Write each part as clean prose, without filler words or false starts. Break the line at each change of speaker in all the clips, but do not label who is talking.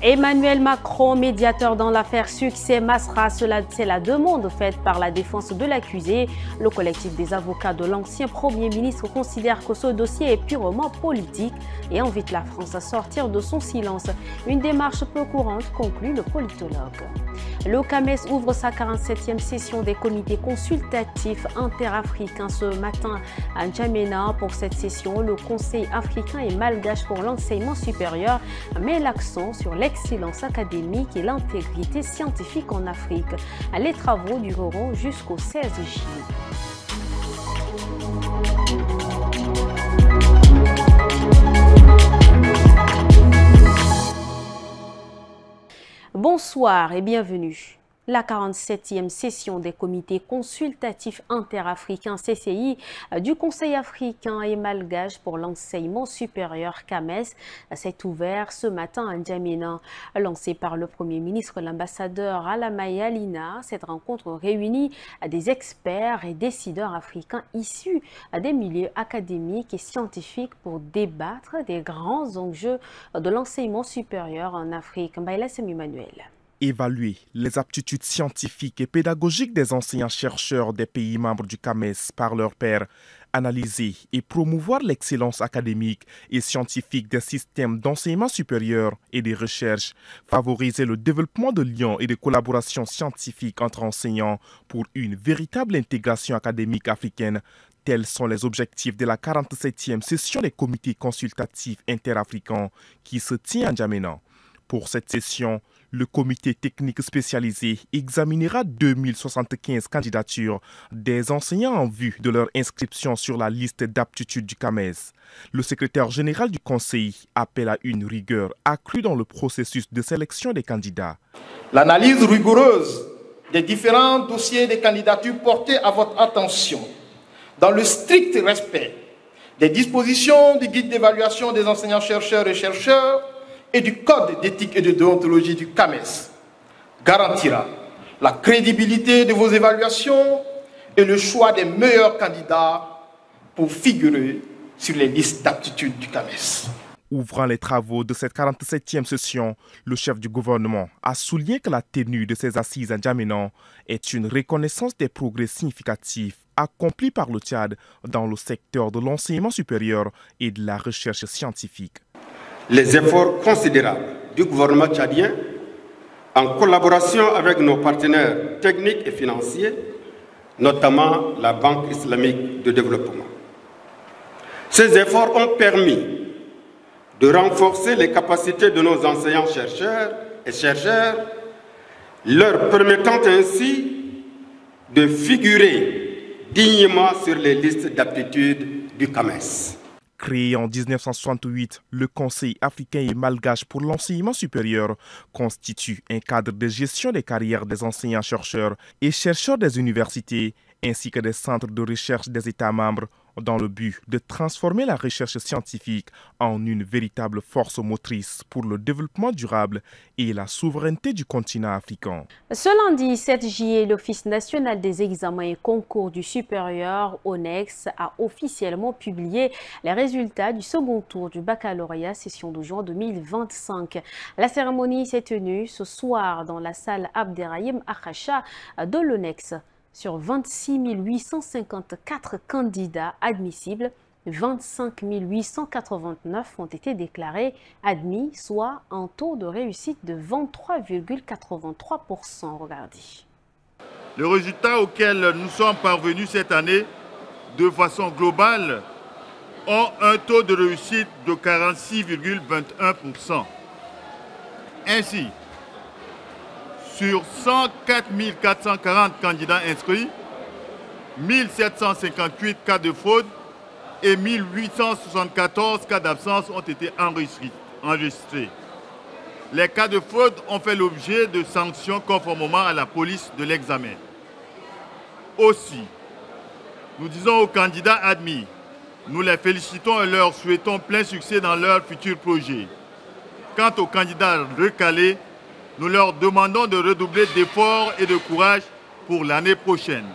Emmanuel Macron, médiateur dans l'affaire Succès Masra, c'est la demande faite par la défense de l'accusé. Le collectif des avocats de l'ancien Premier ministre considère que ce dossier est purement politique et invite la France à sortir de son silence. Une démarche peu courante, conclut le politologue. Le CAMES ouvre sa 47e session des comités consultatifs interafricains ce matin à N'Djamena. Pour cette session, le Conseil africain et malgache pour l'enseignement supérieur met l'accent sur l'excellence académique et l'intégrité scientifique en Afrique. Les travaux dureront jusqu'au 16 juillet. Bonsoir et bienvenue. La 47e session des comités consultatifs interafricains CCI du Conseil africain et malgache pour l'enseignement supérieur CAMES s'est ouverte ce matin à N'Djamena. Lancée par le Premier ministre, l'ambassadeur Alamaye Alina, cette rencontre réunit des experts et décideurs africains issus des milieux académiques et scientifiques pour débattre des grands enjeux de l'enseignement supérieur en Afrique. Emmanuel.
Évaluer les aptitudes scientifiques et pédagogiques des enseignants-chercheurs des pays membres du CAMES par leurs pairs, analyser et promouvoir l'excellence académique et scientifique des systèmes d'enseignement supérieur et des recherches, favoriser le développement de liens et de collaborations scientifiques entre enseignants pour une véritable intégration académique africaine. Tels sont les objectifs de la 47e session des comités consultatifs interafricains qui se tient à N'Djamena. Pour cette session, le comité technique spécialisé examinera 2075 candidatures des enseignants en vue de leur inscription sur la liste d'aptitudes du CAMES. Le secrétaire général du Conseil appelle à une rigueur accrue dans le processus de sélection des candidats.
L'analyse rigoureuse des différents dossiers des candidatures portés à votre attention, dans le strict respect des dispositions du guide d'évaluation des enseignants-chercheurs et chercheurs, et du code d'éthique et de déontologie du CAMES, garantira la crédibilité de vos évaluations et le choix des meilleurs candidats pour figurer sur les listes d'aptitude du CAMES.
Ouvrant les travaux de cette 47e session, le chef du gouvernement a souligné que la tenue de ces assises à N'Djamena est une reconnaissance des progrès significatifs accomplis par le Tchad dans le secteur de l'enseignement supérieur et de la recherche scientifique.
Les efforts considérables du gouvernement tchadien, en collaboration avec nos partenaires techniques et financiers, notamment la Banque islamique de développement. Ces efforts ont permis de renforcer les capacités de nos enseignants-chercheurs et chercheurs, leur permettant ainsi de figurer dignement sur les listes d'aptitude du CAMES.
Créé en 1968, le Conseil africain et malgache pour l'enseignement supérieur constitue un cadre de gestion des carrières des enseignants-chercheurs et chercheurs des universités, ainsi que des centres de recherche des États membres, dans le but de transformer la recherche scientifique en une véritable force motrice pour le développement durable et la souveraineté du continent africain.
Ce lundi 7 juillet, l'Office national des examens et concours du supérieur, ONEX, a officiellement publié les résultats du second tour du baccalauréat session de juin 2025. La cérémonie s'est tenue ce soir dans la salle Abderrahim Achacha de l'ONEX. Sur 26 854 candidats admissibles, 25 889 ont été déclarés admis, soit un taux de réussite de 23,83%. Regardez.
Les résultats auxquels nous sommes parvenus cette année, de façon globale, ont un taux de réussite de 46,21%. Ainsi, sur 104 440 candidats inscrits, 1758 cas de fraude et 1874 cas d'absence ont été enregistrés. Les cas de fraude ont fait l'objet de sanctions conformément à la police de l'examen. Aussi, nous disons aux candidats admis, nous les félicitons et leur souhaitons plein succès dans leurs futurs projets. Quant aux candidats recalés, nous leur demandons de redoubler d'efforts et de courage pour l'année prochaine.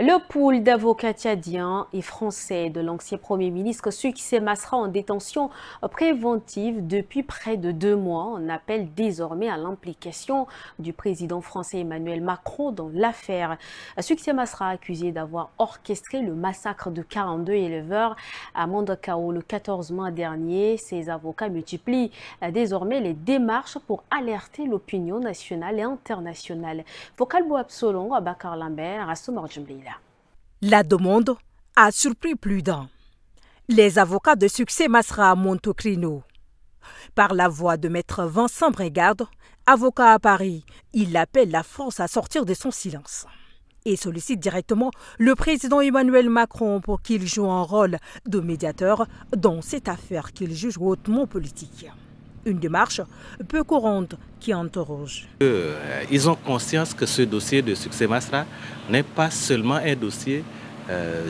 Le pool d'avocats tchadiens et français de l'ancien Premier ministre Succès Masra en détention préventive depuis près de 2 mois. On appelle désormais à l'implication du président français Emmanuel Macron dans l'affaire. Succès Masra accusé d'avoir orchestré le massacre de 42 éleveurs à Mandakao le 14 mai dernier. Ses avocats multiplient désormais les démarches pour alerter l'opinion nationale et internationale. Focal Boabsolon, Abakar Lambert, Assoumar Djumlila.
La demande a surpris plus d'un. Les avocats de Succès Masra montent au créneau. Par la voix de maître Vincent Brégarde, avocat à Paris, il appelle la France à sortir de son silence et sollicite directement le président Emmanuel Macron pour qu'il joue un rôle de médiateur dans cette affaire qu'il juge hautement politique. Une démarche peu courante qui interroge.
Ils ont conscience que ce dossier de Succès Masra n'est pas seulement un dossier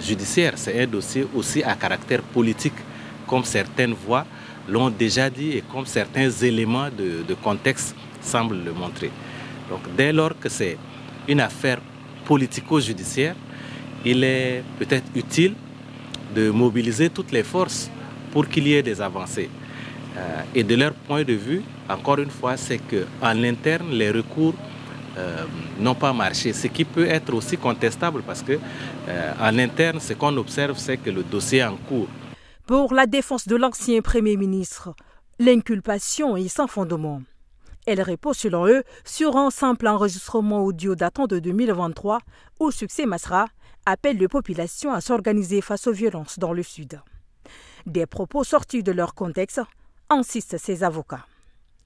judiciaire, c'est un dossier aussi à caractère politique, comme certaines voix l'ont déjà dit et comme certains éléments de contexte semblent le montrer. Donc dès lors que c'est une affaire politico-judiciaire, il est peut-être utile de mobiliser toutes les forces pour qu'il y ait des avancées. Et de leur point de vue, encore une fois, c'est qu'en interne, les recours n'ont pas marché, ce qui peut être aussi contestable parce qu'en interne, ce qu'on observe, c'est que le dossier est en cours.
Pour la défense de l'ancien Premier ministre, l'inculpation est sans fondement. Elle repose, selon eux, sur un simple enregistrement audio datant de 2023 où Succès Masra appelle les populations à s'organiser face aux violences dans le Sud. Des propos sortis de leur contexte, insistent ses avocats.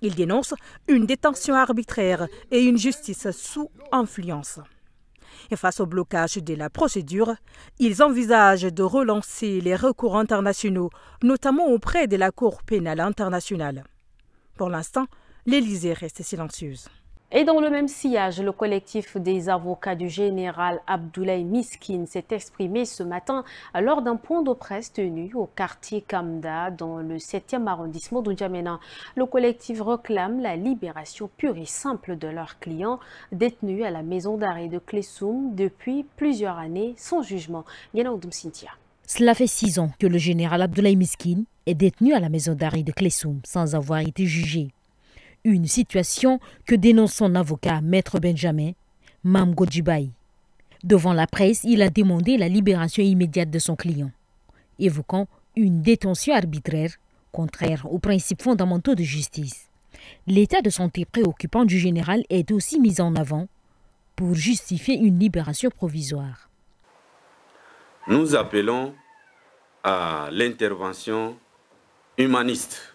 Ils dénoncent une détention arbitraire et une justice sous influence. Et face au blocage de la procédure, ils envisagent de relancer les recours internationaux, notamment auprès de la Cour pénale internationale. Pour l'instant, l'Élysée reste silencieuse.
Et dans le même sillage, le collectif des avocats du général Abdoulaye Miskine s'est exprimé ce matin lors d'un point de presse tenu au quartier Kamda dans le 7e arrondissement de N'Djamena. Le collectif réclame la libération pure et simple de leurs clients détenus à la maison d'arrêt de Klessoum depuis plusieurs années sans jugement. Cynthia.
Cela fait 6 ans que le général Abdoulaye Miskine est détenu à la maison d'arrêt de Klessoum sans avoir été jugé. Une situation que dénonce son avocat, Maître Benjamin Mam Godjibaï. Devant la presse, il a demandé la libération immédiate de son client, évoquant une détention arbitraire, contraire aux principes fondamentaux de justice. L'état de santé préoccupant du général est aussi mis en avant pour justifier une libération provisoire.
Nous appelons à l'intervention humaniste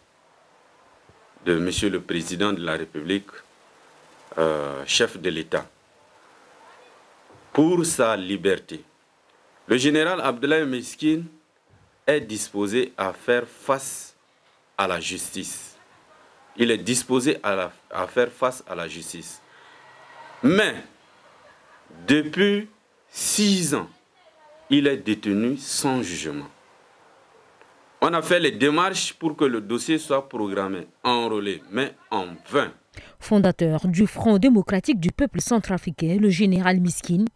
de Monsieur le Président de la République, chef de l'État, pour sa liberté. Le général Abdoulaye Miskine est disposé à faire face à la justice. Il est disposé à faire face à la justice. Mais, depuis 6 ans, il est détenu sans jugement. On a fait les démarches pour que le dossier soit programmé, enrôlé, mais en vain.
Fondateur du Front démocratique du peuple centrafricain, le général Miskine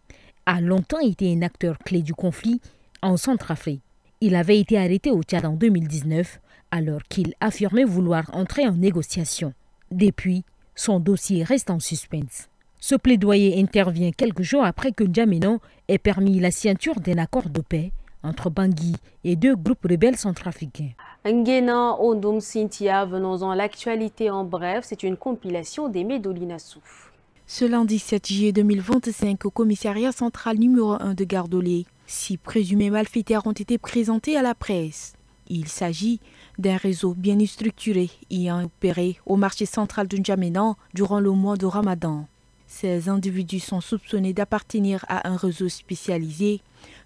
a longtemps été un acteur clé du conflit en Centrafrique. Il avait été arrêté au Tchad en 2019, alors qu'il affirmait vouloir entrer en négociation. Depuis, son dossier reste en suspense. Ce plaidoyer intervient quelques jours après que N'Djamena ait permis la signature d'un accord de paix entre Bangui et 2 groupes rebelles centrafricains.
Nguena Ondum Cynthia, venons-en à l'actualité en bref. C'est une compilation d'Aimé Dolinasouf.
Ce lundi 7 juillet 2025, au commissariat central numéro 1 de Gardolé, 6 présumés malfaiteurs ont été présentés à la presse. Il s'agit d'un réseau bien structuré ayant opéré au marché central de N'Djamena durant le mois de Ramadan. Ces individus sont soupçonnés d'appartenir à un réseau spécialisé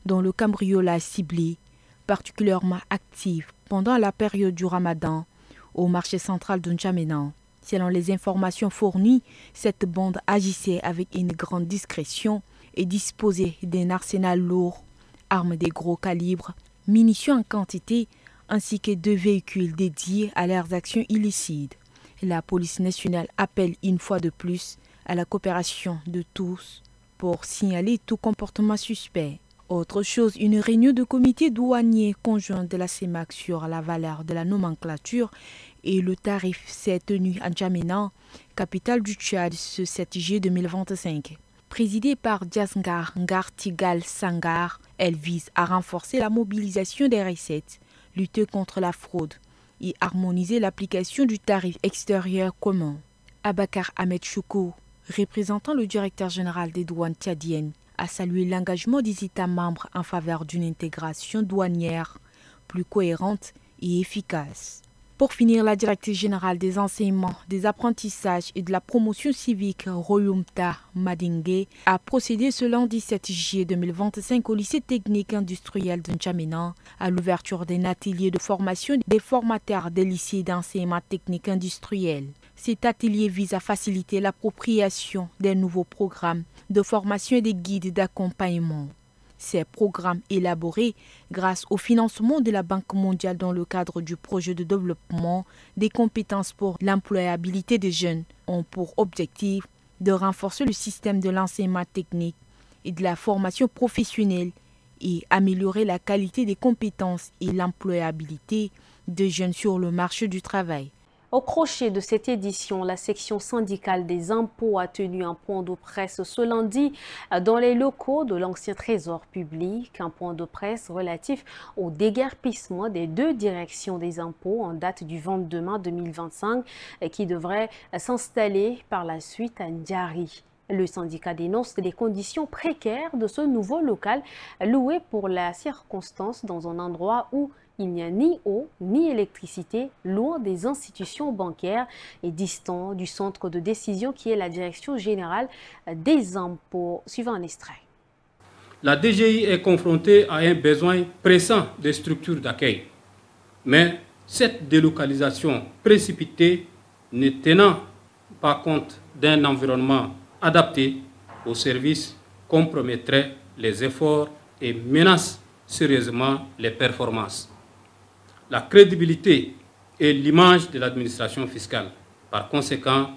dont le cambriolage ciblé, particulièrement actif pendant la période du Ramadan au marché central de N'Djamena. Selon les informations fournies, cette bande agissait avec une grande discrétion et disposait d'un arsenal lourd, armes de gros calibre, munitions en quantité, ainsi que 2 véhicules dédiés à leurs actions illicites. La police nationale appelle une fois de plus à la coopération de tous pour signaler tout comportement suspect. Autre chose, une réunion de comité douanier conjoint de la CEMAC sur la valeur de la nomenclature et le tarif s'est tenue à N'Djamena, capitale du Tchad, ce 7 juillet 2025. Présidée par Diasngar Ngartigal Sangar, elle vise à renforcer la mobilisation des recettes, lutter contre la fraude et harmoniser l'application du tarif extérieur commun. Abakar Ahmed Choukou, représentant le directeur général des douanes tchadiennes, a salué l'engagement des États membres en faveur d'une intégration douanière plus cohérente et efficace. Pour finir, la directrice générale des enseignements, des apprentissages et de la promotion civique, Royumta Madingue, a procédé ce lundi 7 juillet 2025 au lycée technique industriel de N'Djamena à l'ouverture d'un atelier de formation des formateurs des lycées d'enseignement technique industriel. Cet atelier vise à faciliter l'appropriation des nouveaux programmes de formation et des guides d'accompagnement. Ces programmes élaborés grâce au financement de la Banque mondiale dans le cadre du projet de développement des compétences pour l'employabilité des jeunes ont pour objectif de renforcer le système de l'enseignement technique et de la formation professionnelle et améliorer la qualité des compétences et l'employabilité des jeunes sur le marché du travail.
Au crochet de cette édition, la section syndicale des impôts a tenu un point de presse ce lundi dans les locaux de l'ancien Trésor public, un point de presse relatif au déguerpissement des 2 directions des impôts en date du 22 mai 2025 qui devrait s'installer par la suite à Ndiari. Le syndicat dénonce les conditions précaires de ce nouveau local loué pour la circonstance dans un endroit où il n'y a ni eau ni électricité, loin des institutions bancaires et distant du centre de décision qui est la Direction générale des impôts. Suivant un extrait.
La DGI est confrontée à un besoin pressant de structures d'accueil. Mais cette délocalisation précipitée, ne tenant pas compte d'un environnement adapté aux services, compromettrait les efforts et menace sérieusement les performances. La crédibilité et l'image de l'administration fiscale, par conséquent,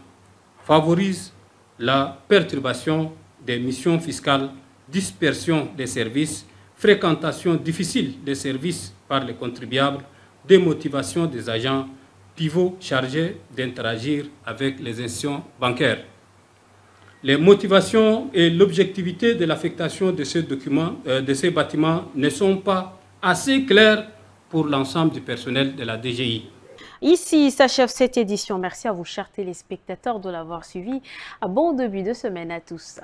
favorisent la perturbation des missions fiscales, dispersion des services, fréquentation difficile des services par les contribuables, démotivation des agents pivots chargés d'interagir avec les institutions bancaires. Les motivations et l'objectivité de l'affectation de ces bâtiments ne sont pas assez claires pour l'ensemble du personnel de la DGI.
Ici s'achève cette édition. Merci à vous, chers téléspectateurs, de l'avoir suivi. Un bon début de semaine à tous.